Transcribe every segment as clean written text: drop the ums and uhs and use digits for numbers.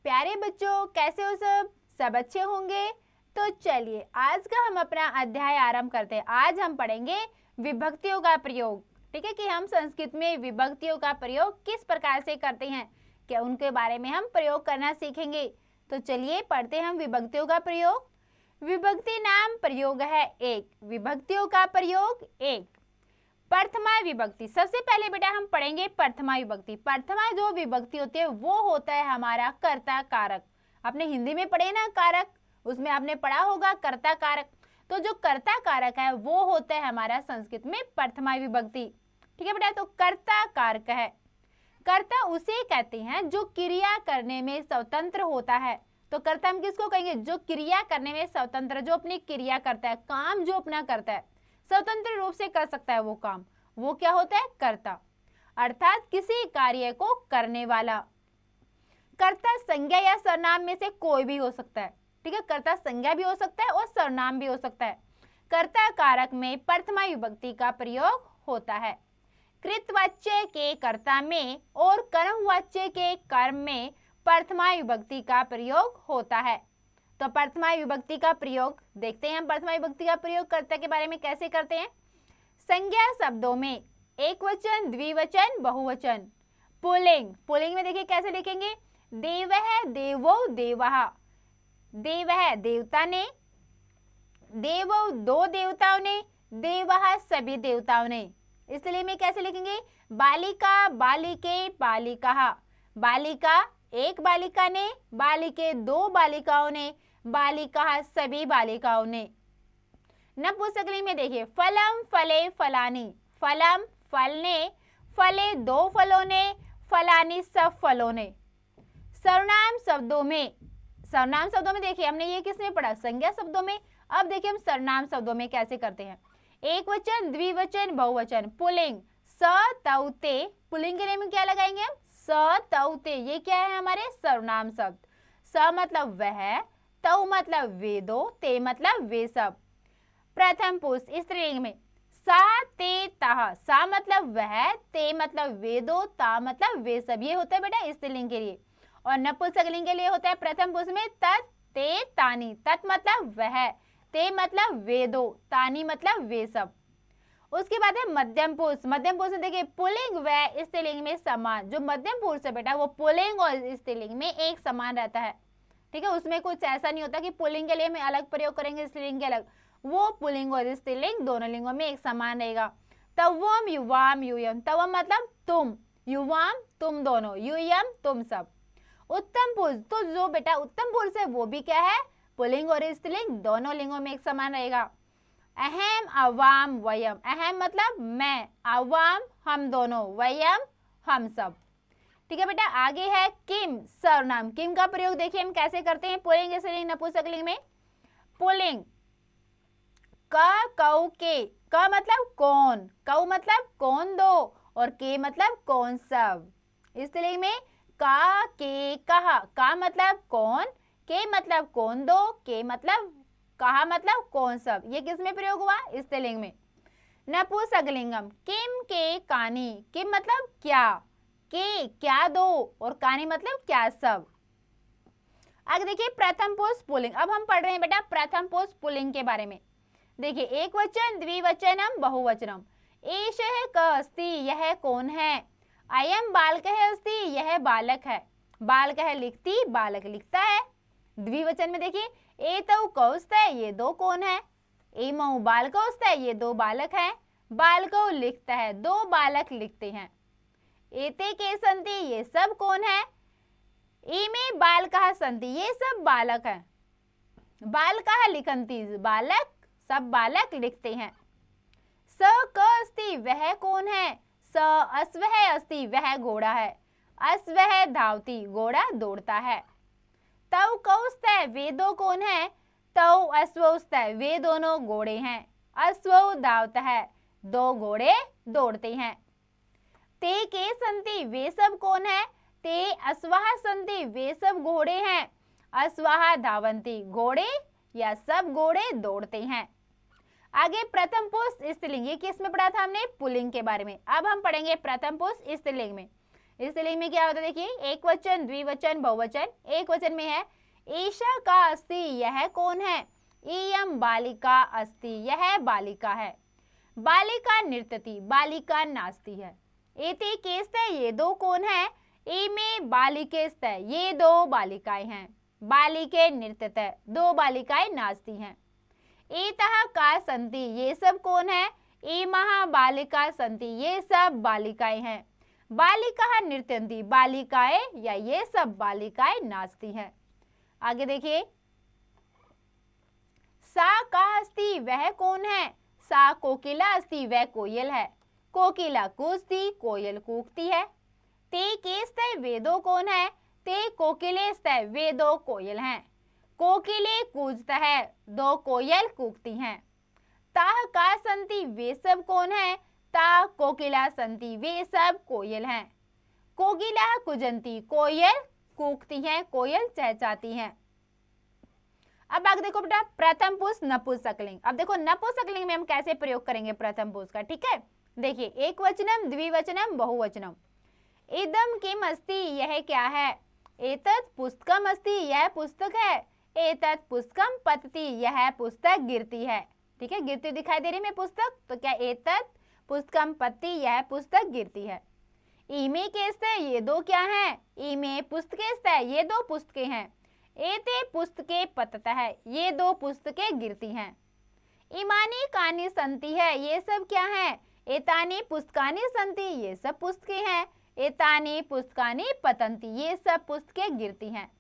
प्यारे बच्चों, कैसे हो सब अच्छे होंगे। तो चलिए आज का हम अपना अध्याय आरंभ करते हैं। आज हम पढ़ेंगे विभक्तियों का प्रयोग। ठीक है कि हम संस्कृत में विभक्तियों का प्रयोग किस प्रकार से करते हैं, क्या उनके बारे में हम प्रयोग करना सीखेंगे। तो चलिए पढ़ते हैं हम विभक्तियों का प्रयोग। विभक्ति नाम प्रयोग है एक। विभक्तियों का प्रयोग एक। प्रथमा विभक्ति, सबसे पहले बेटा हम पढ़ेंगे प्रथमा विभक्ति। प्रथमा जो विभक्ति होती है वो होता है हमारा कर्ता कारक। आपने हिंदी में पढ़े ना कारक, उसमें आपने पढ़ा होगा कर्ता कारक। तो जो कर्ता कारक है वो होता है हमारा संस्कृत में प्रथमा विभक्ति। ठीक है बेटा, तो कर्ता कारक है। कर्ता उसे कहते हैं जो क्रिया करने में स्वतंत्र होता है। तो कर्ता हम किसको कहेंगे, जो क्रिया करने में स्वतंत्र, जो अपनी क्रिया करता है, काम जो अपना करता है, स्वतंत्र रूप से कर सकता है वो काम, वो क्या होता है, कर्ता। अर्थात किसी कार्य को करने वाला। कर्ता संज्ञा या सर्वनाम में से कोई भी हो सकता है। ठीक है, कर्ता संज्ञा भी हो सकता है और सर्वनाम भी हो सकता है। कर्ता कारक में प्रथमा विभक्ति का प्रयोग होता है। कृतवाच्य के कर्ता में और कर्मवाच्य के कर्म में प्रथमा विभक्ति का प्रयोग होता है। तो प्रथमा विभक्ति का प्रयोग देखते हैं हम। प्रथमा विभक्ति का प्रयोग कर्ता के बारे में कैसे करते हैं। संज्ञा शब्दों में एक वचन, द्विवचन, बहुवचन। पुल्लिंग, पुल्लिंग में देखिए कैसे लिखेंगे, देवः देवो देवः, देवः देवता ने, देवो दो देवताओं ने, देवः सभी देवताओं ने। इसलिए में कैसे लिखेंगे, बालिका बालिके बालिका, बालिका एक बालिका ने, बालिके दो बालिकाओं ने, बालिका सभी बालिकाओं ने। नपुंसकलिंग में देखिए फलम फले फलानी, फलम फल ने, फले दो फलों ने, फलानी सब फलों ने। सर्वनाम शब्दों में, सर्वनाम शब्दों में देखिए हमने ये किसमें पढ़ा, संज्ञा शब्दों में। अब देखिए हम सर्वनाम शब्दों में कैसे करते हैं। एक वचन, द्विवचन, बहुवचन। पुल्लिंग स तौ ते, पुल्लिंग के लिए में क्या लगाएंगे हम, स तौ ते। ये क्या है हमारे सर्वनाम शब्द। स मतलब वह, तौ मतलब वे दो, ते मतलब वे सब। प्रथम पुरुष स्त्रीलिंग में सा ते तः, सा मतलब वह, ते मतलब वे दो, ता मतलब वे सब। ये होता है बेटा स्त्रीलिंग के लिए। और नपुंसकलिंग के लिए होता है प्रथम पुरुष में तत् ते तानी। तत् मतलब वह, ते मतलब वे दो, तानी मतलब वे सब। उसके बाद है मध्यम पुरुष। मध्यम पुरुष में देखिए पुल्लिंग व स्त्रीलिंग में समान। जो मध्यम पुरुष है बेटा वो पुल्लिंग और स्त्रीलिंग में एक समान रहता है। ठीक है, उसमें कुछ ऐसा नहीं होता कि पुल्लिंग के लिए हम अलग प्रयोग करेंगे, स्त्रीलिंग के अलग। वो पुल्लिंग और स्त्रीलिंग दोनों लिंगों में एक समान रहेगा। तवम युवाम यूयम, तवम मतलब तुम, युवाम तुम दोनों, यूयम तुम सब। उत्तम पुरुष, तो जो बेटा उत्तम पुरुष है वो भी क्या है, पुल्लिंग और स्त्रीलिंग दोनों लिंगों में एक समान रहेगा। अहम अवाम वयम, अहम मतलब मैं, अवाम हम दोनों, वयम हम सब। ठीक है बेटा, आगे है किम, सर्वनाम। किम का प्रयोग देखिए हम कैसे करते हैं पुल्लिंग स्त्रीलिंग नपुंसकलिंग में। पुल्लिंग क कौ के, क मतलब कौन, कौ मतलब कौन दो, और के मतलब कौन सब। स्त्रीलिंग में का के कहा, का मतलब कौन, के मतलब कौन दो, के मतलब कहा मतलब कौन सब। ये किस में प्रयोग हुआ, स्त्रीलिंग में। नपुंसकलिंगम किम के कानी, किम मतलब क्या, के क्या दो, और कानी मतलब क्या सब। आगे देखिए प्रथम पुरुष पुल्लिंग। अब हम पढ़ रहे हैं बेटा प्रथम पुरुष पुल्लिंग के बारे में। देखिए एक वचन, द्विवचनम, बहुवचनम। एषः क अस्ति, यह कौन है। अयम बालकः अस्ति, यह बालक है। बालकः लिखती, बालक लिखता है। द्विवचन में देखिए एतौ कौस्तः, ये दो कौन है। एमौ बालकौस्तः, ये दो बालक हैं। बालकौ लिखता है, दो बालक लिखते हैं। एते के सन्ति, ये सब कौन है। इमे बालकः सन्ति, ये सब बालक हैं। बालकः लिखन्ति, बालक सब बालक लिखते हैं। स क अस्ति, वह कौन है। स अश्वः अस्ति, वह घोड़ा है। अश्वः धावति, घोड़ा दौड़ता है। तौ कौस्तः, वे दो कौन है। तौ अश्वौस्तः, वे दोनों घोड़े हैं। अश्वौ धावतः, दो घोड़े दौड़ते हैं। ते के सन्ति, वे सब कौन है। ते अश्वः सन्ति, वे सब घोड़े हैं। अश्वः धावन्ति, घोड़े या सब घोड़े दौड़ते हैं। आगे प्रथम पुरुष स्त्रीलिंग, ये किस में पढ़ा था हमने? पुल्लिंग के बारे में। अब हम पढ़ेंगे प्रथम पुरुष स्त्रीलिंग में। स्त्रीलिंग में क्या होता है? देखिए, एक वचन, द्विवचन, बहुवचन। एक वचन में है ईशा का अस्ति, यह कौन है? इयं बालिका अस्ति, यह बालिका है। बालिका नृत्यति, बालिका नाचती है। एते केस्तय, ये दो कौन है? इमे बालिकेस्तय, ये दो बालिकाएं हैं। बालिके नृत्यतः, दो बालिकाएं नाचती हैं। एतः का संति, ये सब कौन है? इमः बालिका संति, ये सब बालिकाएं हैं। बालिका नृत्यन्ति, बालिकाएं या ये सब बालिकाएं नाचती हैं। आगे देखिए, सा का अस्ति, वह कौन है? सा कोकिला अस्ति, वह कोयल है। कोकिला कूजती, कोयल कूकती है। ते केस्तय, वे दो कौन है? ते कोकिलेस्तय, वे दो कोयल हैं। कोकिले कूजता है, दो कोयल कूकती हैं। ताह का संति, वे सब कौन है? ता कोकिला संति, वे सब कोयल हैं। कोकिला कुजंती, कोयल कूकती हैं, कोयल चहचहाती हैं। अब आगे देखो बेटा, प्रथम पुरुष नपुंसकलिंग। अब देखो नपुंसकलिंग में हम कैसे प्रयोग करेंगे प्रथम पुरुष का, ठीक है? देखिए, एक वचनम, द्विवचनम, बहुवचनम। इदम किम अस्ति, यह क्या है? एतत् पुस्तकम अस्ति, यह पुस्तक है। एतत् पुस्तकम पतति, यह पुस्तक गिरती है। ठीक है, गिरती दिखाई दे रही है पुस्तक, तो क्या एतत् पुस्तकम पतति, यह पुस्तक गिरती है। इमे केस्तय, ये दो क्या हैं? इमे पुस्तकेस्तय, ये दो पुस्तकें हैं। एते पुस्तके पततः, ये दो पुस्तकें गिरती हैं। इमानी कानि संति है, ये सब क्या है? एतानि पुस्तकानि संति, ये सब पुस्तकें हैं। एतानि पुस्तकानि पतंति, ये सब पुस्तकें गिरती हैं।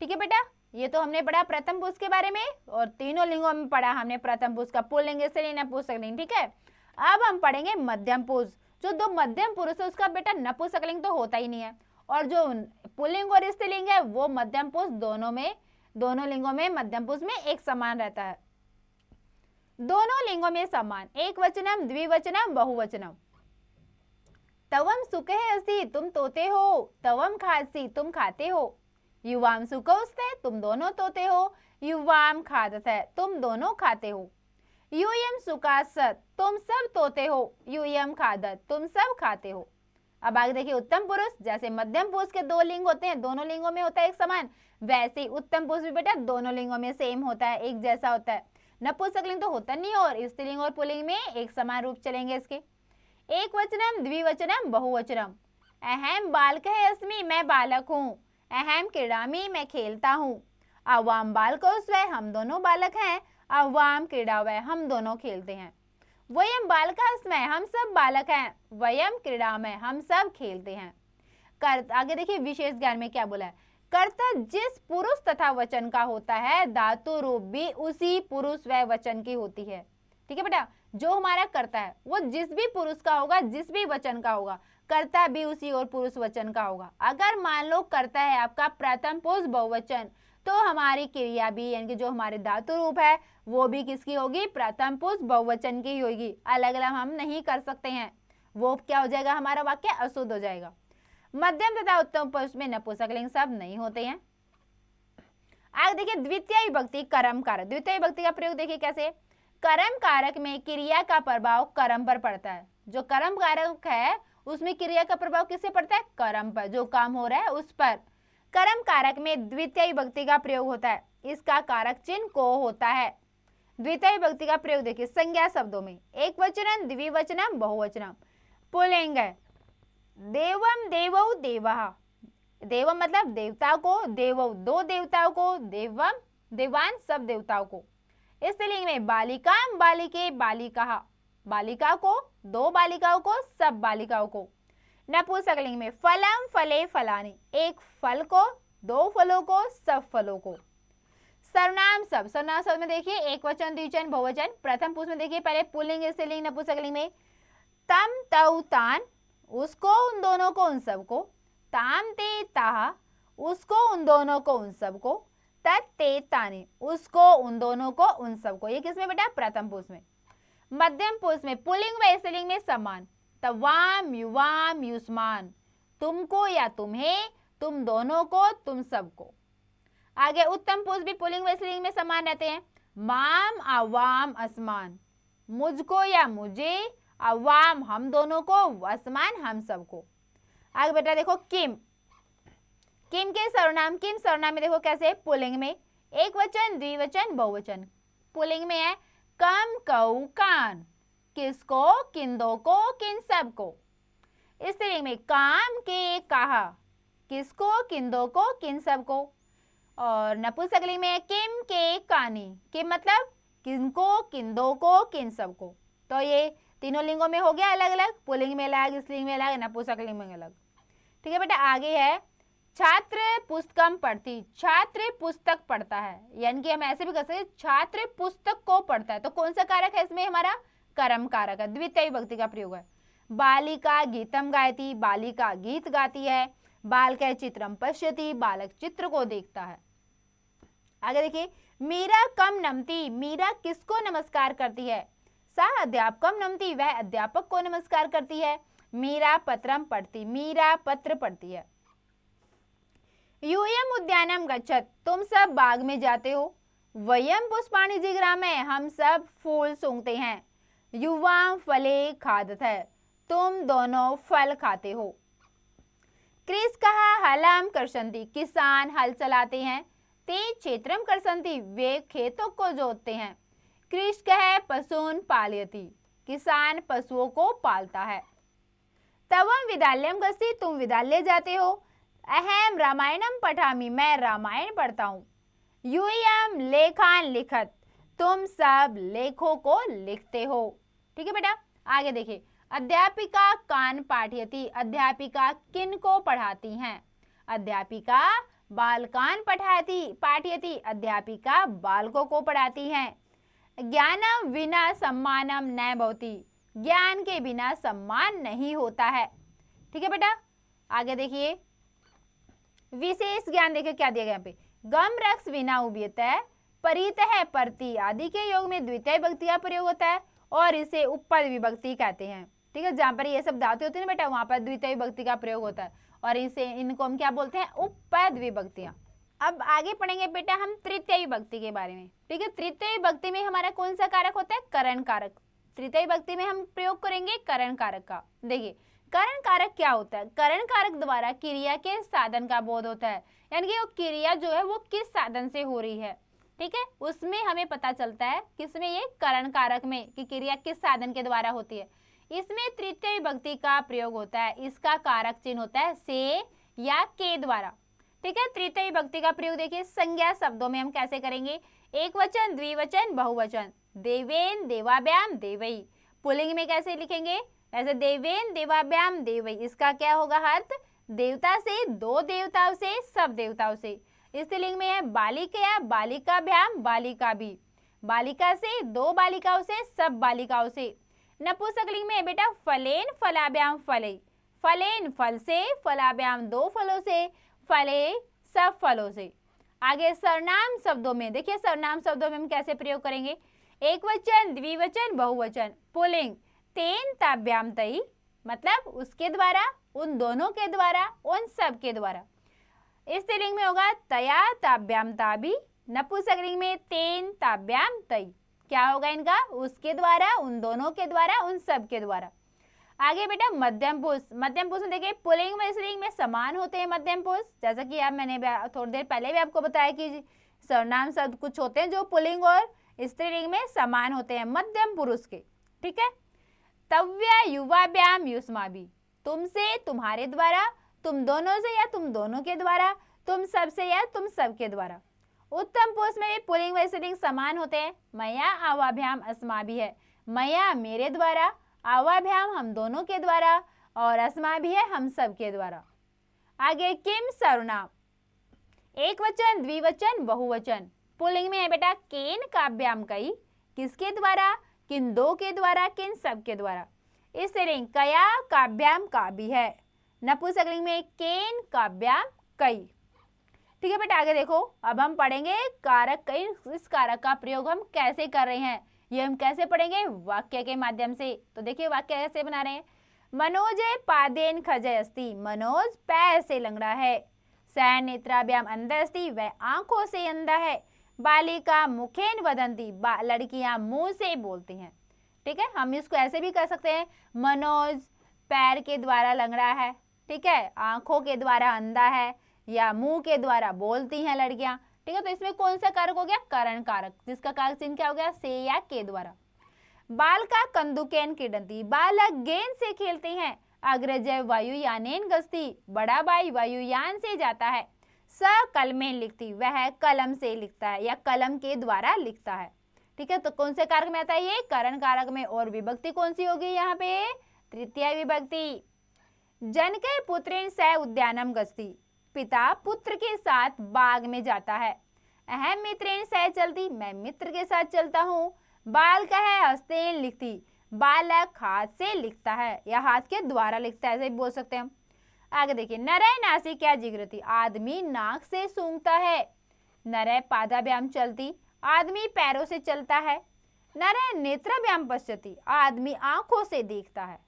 ठीक है बेटा, ये तो हमने पढ़ा प्रथम पुरुष के बारे में, और तीनों लिंगों में पढ़ा हमने प्रथम पुरुष का, पुल्लिंग, स्त्रीलिंग, नपुंसकलिंग। ठीक है, अब हम पढ़ेंगे मध्यम पुरुष। जो दो मध्यम पुरुष है उसका बेटा नपुंसकलिंग तो होता ही नहीं है, और जो पुल्लिंग और स्त्रीलिंग है वो मध्यम पुरुष दोनों लिंगों में मध्यम पुरुष में एक समान रहता है। दोनों लिंगों में समान, एक वचनम, द्विवचनम, बहुवचनम। तवम सुखे अस्ति, तुम तोते हो। तवम खासी, तुम खाते हो। युवाम सुखौस्ते, तुम दोनों तोते हो। युवाम खादतः, तुम दोनों खाते हो। यूयम सुखासत, तुम सब तोते हो। यूयम खादत, तुम सब खाते हो। अब आगे देखिए, उत्तम पुरुष, जैसे मध्यम पुरुष के दो लिंग होते हैं, दोनों लिंगों में होता है एक समान, वैसे ही उत्तम पुरुष भी बेटा दोनों लिंगों में सेम होता है, एक जैसा होता है। नपुंसकलिंग तो होता नहीं, और स्त्रीलिंग और पुल्लिंग में एक समान रूप चलेंगे इसके। एक वचनम, द्विवचनम, बहुवचनम। अहम बालकः अस्मि, मैं बालक हूँ। अहम क्रीडामि, मैं खेलता हूँ। आवाम बालकौ स्वः, हम दोनों बालक हैं। आवाम क्रीडावः, हम दोनों खेलते हैं। वयम बालकः स्मः, हम सब बालक हैं। वयम क्रीडामः, हम सब खेलते हैं। आगे देखिए, विशेष ज्ञान में क्या बोला है? कर्ता जिस पुरुष तथा वचन का होता है, धातु रूप भी उसी पुरुष व वचन की होती है। ठीक है बेटा, जो हमारा कर्ता है वो जिस भी पुरुष का होगा, जिस भी वचन का होगा, कर्ता भी उसी और पुरुष वचन का होगा। अगर मान लो कर्ता है आपका प्रथम पुरुष बहुवचन, तो हमारी क्रिया भी यानी कि जो हमारे धातु रूप है वो भी किसकी होगी? प्रथम पुरुष बहुवचन की होगी। अलग अलग हम नहीं कर सकते हैं, वो क्या हो जाएगा? हमारा वाक्य अशुद्ध हो जाएगा। मध्यम तथा उत्तम पुरुष में नपुंसकलिंग शब्द नहीं होते हैं। आगे देखिए, द्वितीय विभक्ति कर्म कारक। द्वितीय विभक्ति का प्रयोग देखिए कैसे? कर्म कारक में क्रिया का प्रभाव कर्म पर पड़ता है। जो कर्म कारक है उसमें क्रिया का प्रभाव किससे पड़ता है? कर्म पर, जो काम हो रहा है उस पर। कर्म कारक में द्वितीय विभक्ति का प्रयोग होता है, इसका कारक चिन्ह को होता है। द्वितीय विभक्ति का प्रयोग देखिए संज्ञा शब्दों में, एक वचनम, द्विवचनम, बहुवचनम। पुल्लिंग है देवम, देवौ, देवः। देवम मतलब देवता को, देवौ दो देवताओं को, देवम देवान सब देवताओं को। स्त्रीलिंग में बालिका, बालिके, बालिका। बालिका को, दो बालिकाओं को, सब बालिकाओं को। नपुंसकलिंग में फलम, फले, फलानि। एक फल को, दो फलों को, सब फलों को। सर्वनाम सब। सर्वनाम शब्द में देखिए एक वचन, द्विवचन, बहुवचन। प्रथम पुरुष में देखिए पहले पुल्लिंग, स्त्रीलिंग, नपुंसकलिंग में तम, तौ, तान। उसको, उन दोनों को, उन सब को। ताम, ते, ताहा। उसको, उन दोनों को, उन सब को। तत्, ते, तानि। उसको, उन दोनों को, उन सब को। ये किसमें बेटा? प्रथम पुरुष में। मध्यम पुरुष में पुल्लिंग व स्त्रीलिंग में समान। तवाम, युवाम, युष्मान। तुमको या तुम्हें, तुम दोनों को, तुम सबको। आगे उत्तम पुरुष भी पुल्लिंग व स्त्रीलिंग में समान रहते हैं। माम अवाम आसमान, मुझको या मुझे, अवाम हम दोनों को, आसमान हम सबको। आगे बेटा देखो किम, किम के सर्वनाम, किम सर्वनाम में देखो कैसे पुल्लिंग में, एक वचन, द्विवचन, बहुवचन। पुल्लिंग में है कम, कऊ, कान, किसको, किन दो को, किन सब को। स्त्रीलिंग में काम, के, कहा, किसको, किन दो को, किन सब को। और नपुंसकलिंग में किम, के, कानी, किम मतलब किनको, किन दो को, किन सब को। तो ये तीनों लिंगों में हो गया अलग अलग, पुल्लिंग में अलग, स्त्रीलिंग में अलग, नपुंसकलिंग में अलग। ठीक है बेटा, आगे है छात्र पुस्तकम पढ़ती, छात्र पुस्तक पढ़ता है, यानी कि हम ऐसे भी कर सकते हैं छात्र पुस्तक को पढ़ता है। तो कौन सा कारक है इसमें, हमारा कर्म कारक है, द्वितीय विभक्ति का प्रयोग है। बालिका गीतम गायती, बालिका गीत गाती है। बालकः चित्रम पश्यति, बालक चित्र को देखता है। आगे देखिए, मीरा कम नमती, मीरा किसको नमस्कार करती है, सा अध्यापकम नमती, वह अध्यापक को नमस्कार करती है। मीरा पत्रम पढ़ती, मीरा पत्र पढ़ती है। यूयम उद्यानम गच्छत, तुम सब बाग में जाते हो। वयम पुष्पाणि जिग्रामः, हम सब फूल सूंघते हैं। युवाम फले खादत है, तुम दोनों फल खाते हो। कृष कहा हलाम करसंती, किसान हल चलाते हैं। ते क्षेत्रम करसंती, वे खेतों को जोतते हैं। कृष कह पशून पालयति, किसान पशुओं को पालता है। तवम विद्यालयम गच्छति, तुम विद्यालय जाते हो। अहम रामायणम पठामि, मैं रामायण पढ़ता हूँ। यूयम लेखान लिखत, तुम सब लेखों को लिखते हो। ठीक है बेटा, आगे देखिए, अध्यापिका कान पाठयति, अध्यापिका किन को पढ़ाती हैं, अध्यापिका बालकान पाठयति, अध्यापिका बालकों को पढ़ाती हैं। ज्ञानम विना सम्मानम न भवति, ज्ञान के बिना सम्मान नहीं होता है। ठीक है बेटा, आगे देखिए, विशेष ज्ञान देखिए क्या दिया गया यहाँ पे, गम रक्स विना उभयतः, परित है परति आदि के योग में द्वितीय विभक्ति का प्रयोग होता है और इसे उपपद विभक्ति कहते हैं। ठीक है, जहाँ पर ये सब धातु होती है ना बेटा, वहां पर द्वितीय विभक्ति का प्रयोग होता है और इनको हम क्या बोलते हैं, उपपद विभक्तियां। अब आगे पढ़ेंगे बेटा हम तृतीय विभक्ति के बारे में। ठीक है, तृतीय विभक्ति में हमारा कौन सा कारक होता है, करण कारक। तृतीय विभक्ति में हम प्रयोग करेंगे करण कारक का। देखिए करण कारक क्या होता है, करण कारक द्वारा क्रिया के साधन का बोध होता है, यानी कि वो क्रिया जो है वो किस साधन से हो रही है। ठीक है, उसमें हमें पता चलता है किसमें, ये करण कारक में, कि क्रिया किस साधन के द्वारा होती है। इसमें तृतीय विभक्ति का प्रयोग होता है, इसका कारक चिन्ह होता है से या के द्वारा। ठीक है, तृतीय विभक्ति का प्रयोग देखिए संज्ञा शब्दों में हम कैसे करेंगे, एक वचन, द्विवचन, बहुवचन। देवेन देवाभ्याम देवई, पुल्लिंग में कैसे लिखेंगे, ऐसे देवेन देवाभ्याम देवई, इसका क्या होगा अर्थ, देवता से, दो देवताओं से, सब देवताओं से। स्त्रीलिंग में है बालिका, बालिकाभ्याम बालिका भी, बालिका से, दो बालिकाओं से, सब बालिकाओं से। नपुंसकलिंग में है बेटा फलेन फलाभ्याम फले, फलेन फल से, फलाभ्याम दो फलों से, फले सब फलों से। आगे सर्वनाम शब्दों में देखिए, सर्वनाम शब्दों में हम कैसे प्रयोग करेंगे, एक वचन, द्विवचन, बहुवचन। पुल्लिंग तेन ताभ्याम तई, मतलब उसके द्वारा, उन दोनों के द्वारा, उन सब के द्वारा। स्त्रीलिंग में होगा तया ताभ्याम ताभि, नपुंसकलिंग में तेन ताभ्याम तई, क्या होगा इनका, उसके द्वारा, उन दोनों के द्वारा, उन सब के द्वारा। आगे बेटा मध्यम पुरुष, मध्यम पुरुष में देखिए पुल्लिंग में स्त्रीलिंग में समान होते हैं मध्यम पुरुष, जैसा कि आप मैंने थोड़ी देर पहले भी आपको बताया कि सर्वनाम शब्द कुछ होते हैं जो पुल्लिंग और स्त्रीलिंग में समान होते हैं मध्यम पुरुष के। ठीक है, तव्या युवाभ्याम युष्माभि, तुमसे, तुम्हारे द्वारा, तुम दोनों से या तुम दोनों के द्वारा, तुम सब से या तुम सब के द्वारा। उत्तम पुरुष में भी पुल्लिंग व स्त्रीलिंग समान होते हैं, मया आवाभ्याम अस्माभि है, मया मेरे द्वारा, आवाभ्याम हम दोनों के द्वारा, और अस्माभि है हम सब के द्वारा। आगे किम सर्वनाम, एक वचन, द्विवचन, बहुवचन। पुल्लिंग में है बेटा केन काभ्याम कई, किसके द्वारा, किन दो के द्वारा, किन सब के द्वारा। स्त्रीलिंग कया काभ्याम काभि है, नपुंसकलिंग में केन काभ्याम कई। ठीक है बेटा, आगे देखो, अब हम पढ़ेंगे कारक कई, इस कारक का प्रयोग हम कैसे कर रहे हैं, ये हम कैसे पढ़ेंगे, वाक्य के माध्यम से। तो देखिए वाक्य कैसे बना रहे हैं, मनोजे पादेन खजय अस्ति, मनोज पैर से लंगड़ा है। सह नेत्राभ्याम अंधा अस्ति, वह आंखों से अंधा है। बालिका मुखेन वदंती, लड़कियां मुंह से बोलती हैं। ठीक है, हम इसको ऐसे भी कर सकते हैं, मनोज पैर के द्वारा लंगड़ा है, ठीक है, आंखों के द्वारा अंधा है, या मुंह के द्वारा बोलती हैं लड़कियां। ठीक है, तो इसमें कौन सा कारक हो गया, करण कारक, जिसका कारक चिन्ह क्या हो गया, से या के द्वारा। बालका कंदुकेन क्रीडंती, बालक गेंद से खेलते हैं। अग्रजय वायुयानेन गस्ती, बड़ा भाई वायुयान से जाता है। स कलमेन लिखती, वह कलम से लिखता है या कलम के द्वारा लिखता है। ठीक है, तो कौन से कारक में आता है ये, करण कारक में। और विभक्ति कौन सी होगी यहाँ पे, तृतीय विभक्ति। जनके पुत्रेण सह उद्यानम गस्ती, पिता पुत्र के साथ बाग में जाता है। अहम मित्रेण सह चलती, मैं मित्र के साथ चलता हूँ। बाल का है हस्तेन लिखती, बालक हाथ से लिखता है या हाथ के द्वारा लिखता है, ऐसे भी बोल सकते हैं हम। आगे देखिए, नरय नासिका जिगृति, आदमी नाक से सूंघता है। नरय पादाभ्याम चलती, आदमी पैरों से चलता है। नरय नेत्राभ्याम पश्यति, आदमी आंखों से देखता है।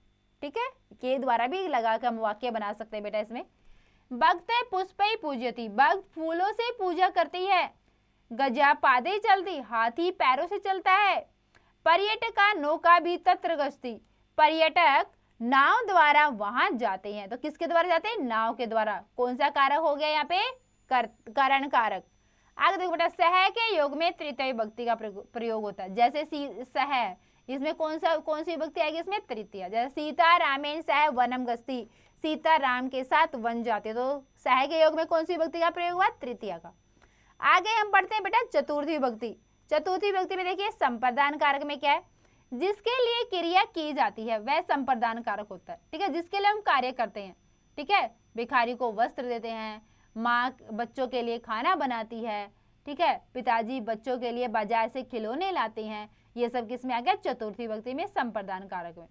ठीक है, के द्वारा भी लगा कर हम वाक्य बना सकते हैं बेटा इसमें। भक्ते पुष्पै पूजयति, भक्त फूलों से पूजा करती है। गजा पादे चलती, हाथी पैरों से चलता है। पर्यटका नौका भी तत्र गस्ती, पर्यटक नाव द्वारा वहां जाते हैं। तो किसके द्वारा जाते हैं, नाव के द्वारा। कौन सा कारक हो गया यहाँ पे, करण कारक। आगे देखो बेटा, सह के योग में तृतीय विभक्ति का प्रयोग होता है। जैसे सह, इसमें कौन सी विभक्ति आएगी, इसमें तृतीय। जैसे सीता रामेण सह वनम गस्ती, सीता राम के साथ वन जाते, तो सह के योग में कौन सी विभक्ति का प्रयोग हुआ, तृतीय का। आगे हम पढ़ते हैं बेटा चतुर्थी विभक्ति। चतुर्थी विभक्ति में देखिए, संप्रदान कारक में क्या है, जिसके लिए क्रिया की जाती है वह संप्रदान कारक होता है। ठीक है, जिसके लिए हम कार्य करते हैं। ठीक है, भिखारी को वस्त्र देते हैं, माँ बच्चों के लिए खाना बनाती है। ठीक है, पिताजी बच्चों के लिए बाजार से खिलौने लाते हैं। ये सब किसमें आ गया, चतुर्थी विभक्ति में, संप्रदान कारक में।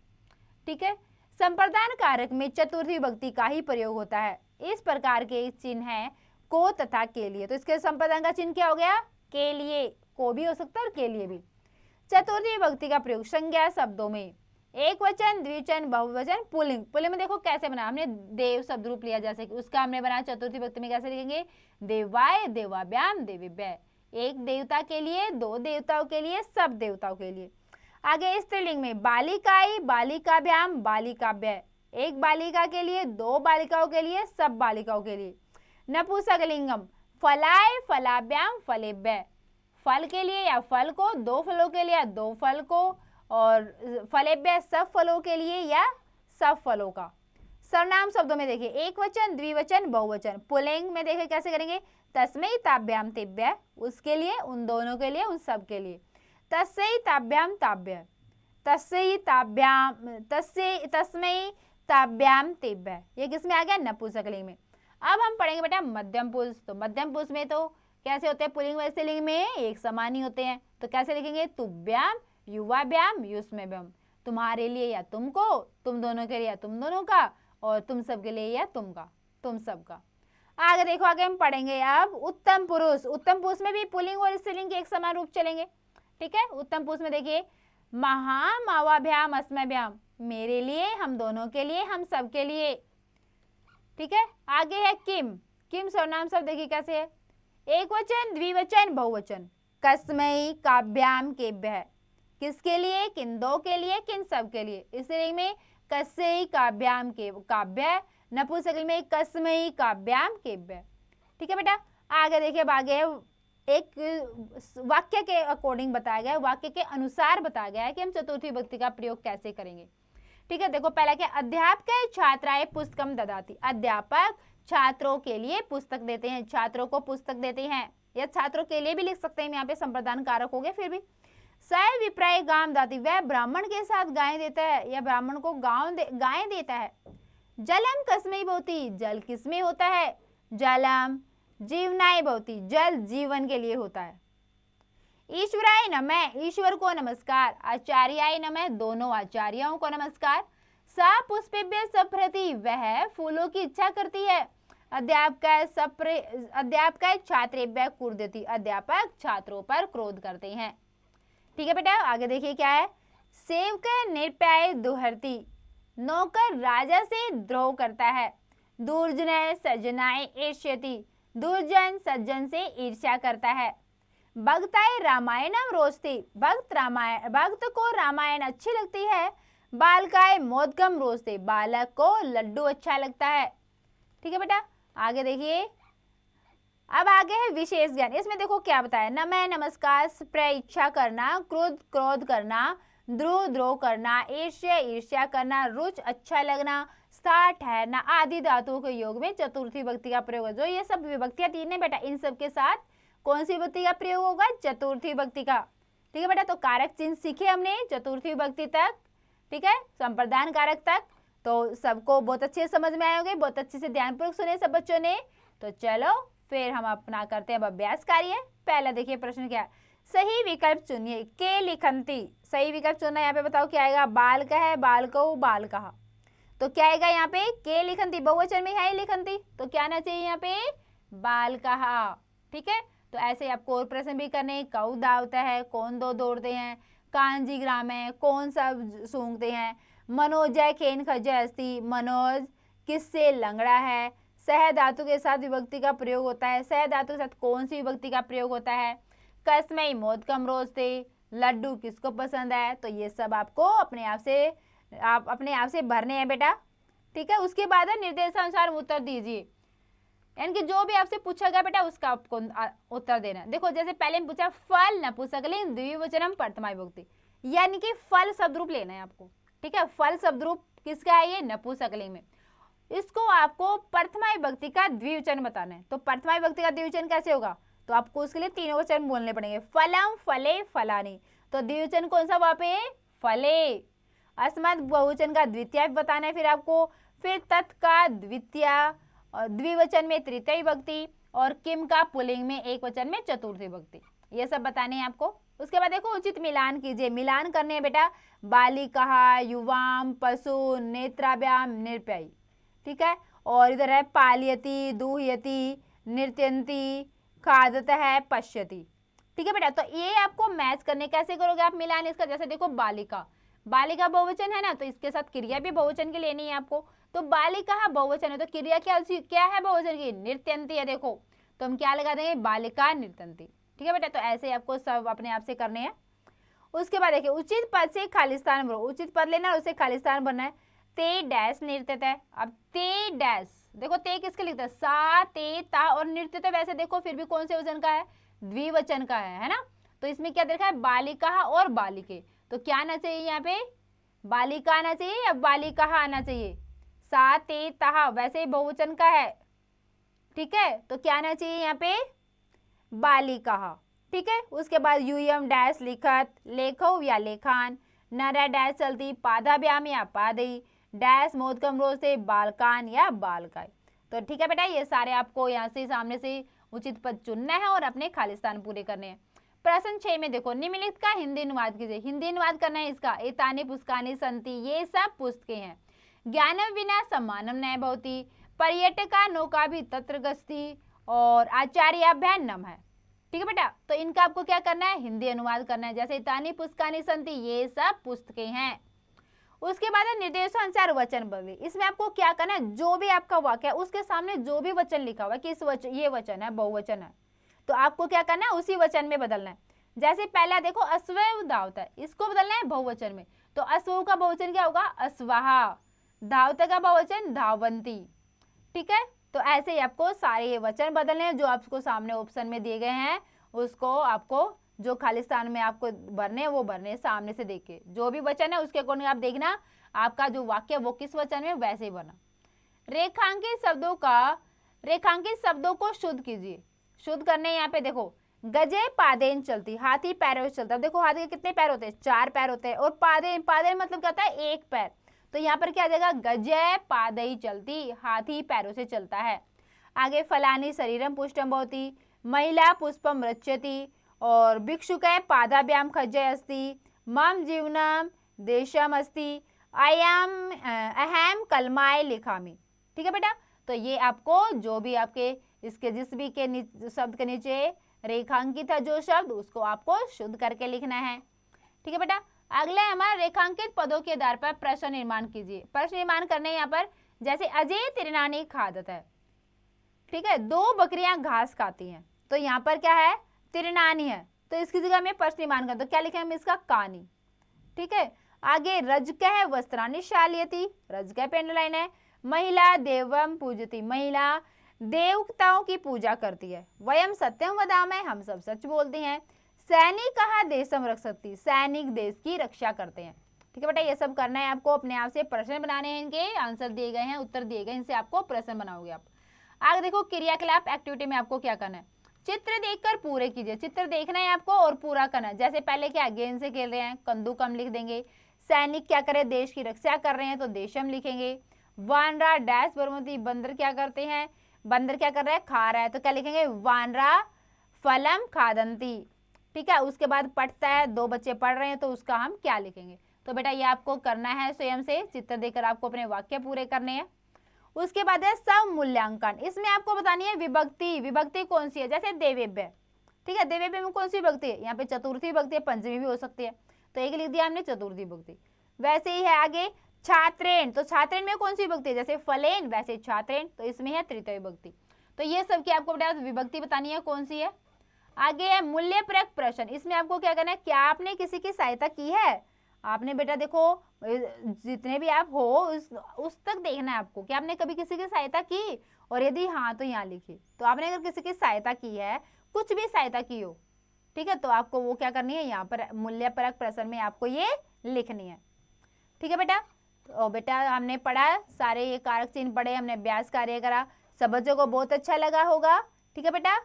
ठीक है, संप्रदान कारक में चतुर्थी विभक्ति का ही प्रयोग होता है। इस प्रकार के चिन्ह है को तथा के लिए। तो इसके संप्रदान का चिन्ह क्या हो गया, के लिए, को भी हो सकता है और के लिए भी। चतुर्थी विभक्ति का प्रयोग संज्ञा शब्दों में, एक वचन, द्विवचन, बहुवचन, पुल्लिंग। पुल्लिंग में देखो कैसे बना, हमने देव शब्द रूप लिया, जैसे कि उसका हमने बनाया चतुर्थी विभक्ति में कैसे लिखेंगे, देवाय, देवाभ्याम, देवीभ्य। एक देवता के लिए, दो देवताओं के लिए, सब देवताओं के लिए। आगे स्त्रीलिंग में बालिकाई, बालिकाभ्याम, बालिकाभ्य। एक बालिका के लिए, दो बालिकाओं के लिए, सब बालिकाओं के लिए। नपुंसकलिंगम फलाय, फलाभ्याम, फलेभ्य। फल के लिए या फल को, दो फलों के लिए या दो फल को, और फलेभ्य सब फलों के लिए या सब फलों का। सर्वनाम शब्दों में देखिए, एक वचन, द्विवचन, बहुवचन। पुल्लिंग में देखिए कैसे करेंगे, तस्मै ताभ्याम तेभ्य, उसके लिए, उन दोनों के लिए, उन सब के लिए। तस्यै ताभ्याम ताभ्य, तस्यै ताभ्याम, तस्मै ताभ्याम तेभ्य। ये किसमें आ गया, नपुंसकलिंग में। अब हम पढ़ेंगे बेटा मध्यम पुरुष। तो मध्यम पुरुष में तो कैसे होते हैं, पुल्लिंग व स्त्रीलिंग में एक समान ही होते हैं। तो कैसे लिखेंगे, तुभ्याम, युवाभ्याम, युष्मभ्याम। तुम्हारे लिए या तुमको, तुम दोनों के लिए या तुम दोनों का, और तुम सब के लिए या तुम का, तुम सब का। आगे देखो, आगे हम पढ़ेंगे अब उत्तम पुरुष। उत्तम पुरुष में भी पुल्लिंग और स्त्रीलिंग के एक समान रूप चलेंगे। ठीक है, उत्तम पुरुष में देखिए, महा, मावाभ्याम, अस्मभ्याम, मेरे लिए, हम दोनों के लिए, हम सब के लिए। ठीक है, आगे है किम। किम सर्वनाम शब्द देखिए कैसे है, एक वचन, द्विवचन, बहुवचन। कस्मै, काभ्याम, केभ्य, किसके लिए, किन दो के लिए, किन सब के लिए। स्त्रीलिंग में कस्मै, काभ्याम, के काभ्य। नपुंसकलिंग में कस्मै, काभ्याम, केभ्य। ठीक है बेटा, आगे देखिए, अब आगे एक वाक्य के अकॉर्डिंग बताया गया है, वाक्य के अनुसार बताया गया है कि हम चतुर्थी विभक्ति का प्रयोग कैसे करेंगे। ठीक है, देखो पहला क्या, अध्यापक छात्राय पुस्तकम ददाति, अध्यापक छात्रों के लिए पुस्तक देते हैं, छात्रों को पुस्तक देते हैं, या छात्रों के लिए भी लिख सकते हैं, यहाँ पे संप्रदान कारक हो गए। फिर भी सय विप्राय गाम दाती, वह ब्राह्मण के साथ गाय देता है या ब्राह्मण को गाय देता है। जलम कस्मै भवति, जल किसमें होता है, जलम जीवनाय भवति, जल जीवन के लिए होता है। ईश्वराय नमः, ईश्वर को नमस्कार। आचार्याय नमः, दोनों आचार्यों को नमस्कार। सा पुष्पेभ्य सप्रति, वह फूलों की इच्छा करती है। अध्यापक छात्रेभ्य क्रुध्यति, अध्यापक छात्रों पर क्रोध करते हैं। ठीक है बेटा, आगे देखिए क्या है, सेवक निर्प्याय दुहर्ति, नौकर राजा से द्रोह करता है। दुर्जन सज्जनाय ईर्ष्यति, दुर्जन सज्जन से ईर्ष्या करता है। भक्ताय रामायणम रोस्ति, भक्त को रामायण अच्छी लगती है। बालकाय मोदकम रोस्ति, बालक को लड्डू अच्छा लगता है। ठीक है बेटा, आगे देखिए। अब आगे है विशेष ज्ञान। इसमें देखो क्या बताया, नमः नमस्कार, स्प्रे इच्छा करना, क्रोध क्रोध करना, द्रोह द्रोह करना, ईर्ष्या ईर्ष्या करना, रुच अच्छा लगना, स्था ठहरना आदि धातुओं के योग में चतुर्थी विभक्ति का प्रयोग है। जो ये सब विभक्तियां तीन है बेटा, इन सब के साथ कौन सी विभक्ति का प्रयोग होगा, चतुर्थी विभक्ति का। ठीक है बेटा, तो कारक चिन्ह सीखे हमने चतुर्थी विभक्ति तक, ठीक है, संप्रदान कारक तक, तो सबको बहुत अच्छे से समझ में आए होंगे, बहुत अच्छे से ध्यानपूर्वक सुने सब बच्चों ने। तो चलो फिर हम अपना करते हैं अब अभ्यास कार्य। पहला देखिए प्रश्न क्या है, सही विकल्प चुनिए। के लिखंती, सही विकल्प चुनना, यहाँ पे बताओ क्या आएगा, बाल का है, बाल को, बाल कहा, तो क्या आएगा यहाँ पे, के लिखंती, बहुवचन में है लिखंती, तो क्या आना चाहिए यहाँ पे, बाल कहा। ठीक है, तो ऐसे आपको और प्रश्न भी करने, कऊ धावता है, कौन दो दौड़ते हैं, कांजी ग्राम है, कौन सा सूंघते हैं, मनोजय खेन खजय अस्थि, मनोज किससे लंगड़ा है, सह धातु के साथ विभक्ति का प्रयोग होता है, सह धातु के साथ कौन सी विभक्ति का प्रयोग होता है, कसमई मोदकम रोस्ते, लड्डू किसको पसंद है। तो ये सब आपको अपने आप से भरने हैं बेटा। ठीक है, उसके बाद निर्देशानुसार उत्तर दीजिए, यानी कि जो भी आपसे पूछा गया बेटा उसका आपको उत्तर देना। देखो जैसे पहले में पूछा फल नपुंसकलिंग द्विवचनम प्रथमा विभक्ति, यानी कि फल शब्द रूप लेना है आपको। ठीक है, फल शब्द रूप किसका है, ये नपुंसकलिंग में, इसको आपको प्रथमा विभक्ति का द्विवचन बताना है। तो प्रथमा विभक्ति का द्विवचन कैसे होगा, तो आपको उसके लिए तीनों वचन बोलने पड़ेंगे, फलम फले फलानी, तो द्विवचन कौन सा वहां पे, फले। अस्मत् बहुवचन का द्वितीय बताना है फिर आपको, फिर तत् का द्वितीय, और द्विवचन में तृतीय विभक्ति, और किम का पुल्लिंग में एक वचन में चतुर्थी विभक्ति, ये सब बताने हैं आपको। उसके बाद देखो उचित मिलान कीजिए, मिलान करने हैं बेटा, बालिका, युवाम, पशु, नेत्राभ्याम, निरपयी। ठीक है, और इधर है पालयति, दूहयति, नृत्यंती, खादत है, पश्यति। ठीक है बेटा, तो ये आपको मैच करने कैसे करोगे आप मिलान इसका, जैसे देखो बालिका, बालिका बहुवचन है ना, तो इसके साथ क्रिया भी बहुवचन की लेनी है आपको। तो बालिका बहुवचन है तो क्रिया क्या है बहुवचन की, नृत्यंती है। देखो तो हम क्या लगा देंगे, बालिका नृत्यंती। ठीक है बेटा, तो ऐसे आपको सब अपने आप से करने हैं। उसके बाद देखिए उचित पद से खालिस्तान भरो, उचित पद लेना और उसे खालिस्तान भरना है। ते डैश नृत्यत है, अब ते डैश, देखो ते किसके लिखते हैं, सा ते ता, और नृत्यत वैसे देखो फिर भी कौन से वचन का है, द्विवचन का है ना। तो इसमें क्या देखा है, बालिका और बालिके, तो क्या आना चाहिए यहाँ पे, बालिका आना चाहिए या बालिका आना चाहिए, सा ते ता वैसे ही बहुवचन का है। ठीक है, तो क्या आना चाहिए यहाँ पे, बालिका। ठीक है, उसके बाद यूयम डैश लिखत, लेखो या लेखान, नरा डैश चलती, पादाभ्याम या पादई, डैश मोदकम रोज से, बालकान या बालकाय। तो ठीक है बेटा, ये सारे आपको यहाँ से सामने से उचित पद चुनना है और अपने खालिस्तान पूरे करने हैं। प्रश्न 6 में देखो, निम्नलिखित का हिंदी अनुवाद कीजिए, हिंदी अनुवाद करना है इसका। एतानि पुस्तकानि सन्ति, ये सब पुस्तकें हैं। ज्ञानम विना सम्मानम न भवति, पर्यटका नौका भी तत्र गच्छति, और आचार्याभ्याम है। ठीक है बेटा, तो इनका आपको क्या करना है, हिंदी अनुवाद करना है। जैसे तानि पुस्तकानि सन्ति, ये सब पुस्तकें हैं। उसके बाद निर्देशानुसार वचन बदले, इसमें आपको क्या करना है, जो भी आपका वाक्य है उसके सामने जो भी वचन लिखा हुआ है कि इस वचन, ये वचन है, बहुवचन है, तो आपको क्या करना है, उसी वचन में बदलना है। जैसे पहला देखो अश्व धावता है, इसको बदलना है बहुवचन में, तो अश्व का बहुवचन क्या होगा, अश्वाहा, धावता का बहुवचन धावंती। ठीक है, तो ऐसे ही आपको सारे वचन बदलने हैं, जो आपको सामने ऑप्शन में दिए गए हैं उसको आपको जो खालिस्तान में आपको भरने हैं वो भरने सामने से देख के, जो भी वचन है उसके अकॉर्डिंग आप देखना आपका जो वाक्य वो किस वचन में वैसे ही बना। रेखांकित शब्दों को शुद्ध कीजिए, शुद्ध करने यहाँ पे देखो, गजे पादेन चलती, हाथी पैरों से चलता। देखो हाथी के कितने पैर होते हैं, 4 पैर होते हैं, और पादेन, पादेन मतलब क्या होता है, 1 पैर, तो यहाँ पर क्या आ जाएगा, गजे पादई चलती, हाथी पैरों से चलता है। आगे फलानी शरीरम पुष्टम भवति, महिला पुष्पम रच्यति, और भिक्षुकै पादाभ्याम खज्जय अस्ति, मम जीवनम देशम अस्ति, अहम कलमाय लिखामि। ठीक है बेटा, तो ये आपको जो भी आपके इसके जिस भी के शब्द के नीचे रेखांकित है जो शब्द, उसको आपको शुद्ध करके लिखना है। ठीक है बेटा, अगला हमारा रेखांकित पदों के आधार पर प्रश्न निर्माण कीजिए। प्रश्न निर्माण करने यहाँ पर जैसे अजय तिरनानी खादत है। ठीक है, 2 बकरियां घास खाती हैं, तो यहाँ पर क्या है, तीर्णानि है, तो इसकी जगह में पर्सनिमान कर, तो क्या लिखेंगे हम इसका कानी। ठीक है, आगे रजकः वस्त्राणि शालयति, रजकः पे अंडरलाइन है। महिला देवम पूजति, महिला देवताओं की पूजा करती है। वयम सत्यम वदामः, हम सब सच बोलते हैं। सैनिकः देशम रक्षति, सैनिक देश की रक्षा करते हैं। ठीक है बेटा, ये सब करना है आपको, अपने आप से प्रश्न बनाने हैं, इनके आंसर दिए गए हैं, उत्तर दिए गए, इनसे आपको प्रश्न बनाओगे आप। आगे देखो क्रियाकलाप एक्टिविटी में आपको क्या करना है, चित्र देखकर पूरे कीजिए, चित्र देखना है आपको और पूरा करना है। जैसे पहले क्या गेंद से खेल रहे हैं, कंदुकम लिख देंगे। सैनिक क्या करे, देश की रक्षा कर रहे हैं, तो देशम लिखेंगे। वानरा डैश बरमती, बंदर क्या करते हैं, बंदर क्या कर रहा है, खा रहा है, तो क्या लिखेंगे, वानरा फलम खादंती। ठीक है, उसके बाद पढ़ता है, दो बच्चे पढ़ रहे हैं, तो उसका हम क्या लिखेंगे। तो बेटा ये आपको करना है स्वयं से, चित्र देकर आपको अपने वाक्य पूरे करने हैं। उसके बाद है समूल्यांकन, इसमें आपको बतानी है विभक्ति, विभक्ति कौन सी है, जैसे देवेभ्य। ठीक है, देवेभ्य में कौन सी विभक्ति है, यहाँ पे चतुर्थी विभक्ति है, पंचमी भी हो सकती है, तो एक लिख दिया हमने चतुर्थी विभक्ति। वैसे ही है आगे छात्रेण, तो छात्रेण में कौन सी विभक्ति है, जैसे फलेन वैसे छात्रेण, तो इसमें है तृतीय विभक्ति। तो ये सब की आपको बेटा विभक्ति बतानी है कौन सी है। आगे है मूल्यपरक प्रश्न, इसमें आपको क्या करना है, क्या आपने किसी की सहायता की है। आपने बेटा देखो जितने भी आप हो उस तक देखना है आपको कि आपने कभी किसी की सहायता की, और यदि हाँ तो यहाँ लिखिए। तो आपने अगर किसी की सहायता की है, कुछ भी सहायता की हो, ठीक है, तो आपको वो क्या करनी है, यहाँ पर मूल्यपरक प्रश्न में आपको ये लिखनी है। ठीक है बेटा, तो बेटा हमने पढ़ा, सारे ये कारक चिन्ह पढ़े, हमने अभ्यास कार्य करा, सब बच्चों को बहुत अच्छा लगा होगा। ठीक है बेटा,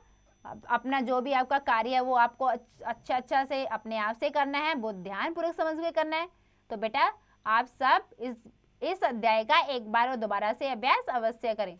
अपना जो भी आपका कार्य है वो आपको अच्छा से अपने आप से करना है, बहुत ध्यानपूर्वक समझ के करना है। तो बेटा आप सब इस अध्याय का एक बार और दोबारा से अभ्यास अवश्य करें।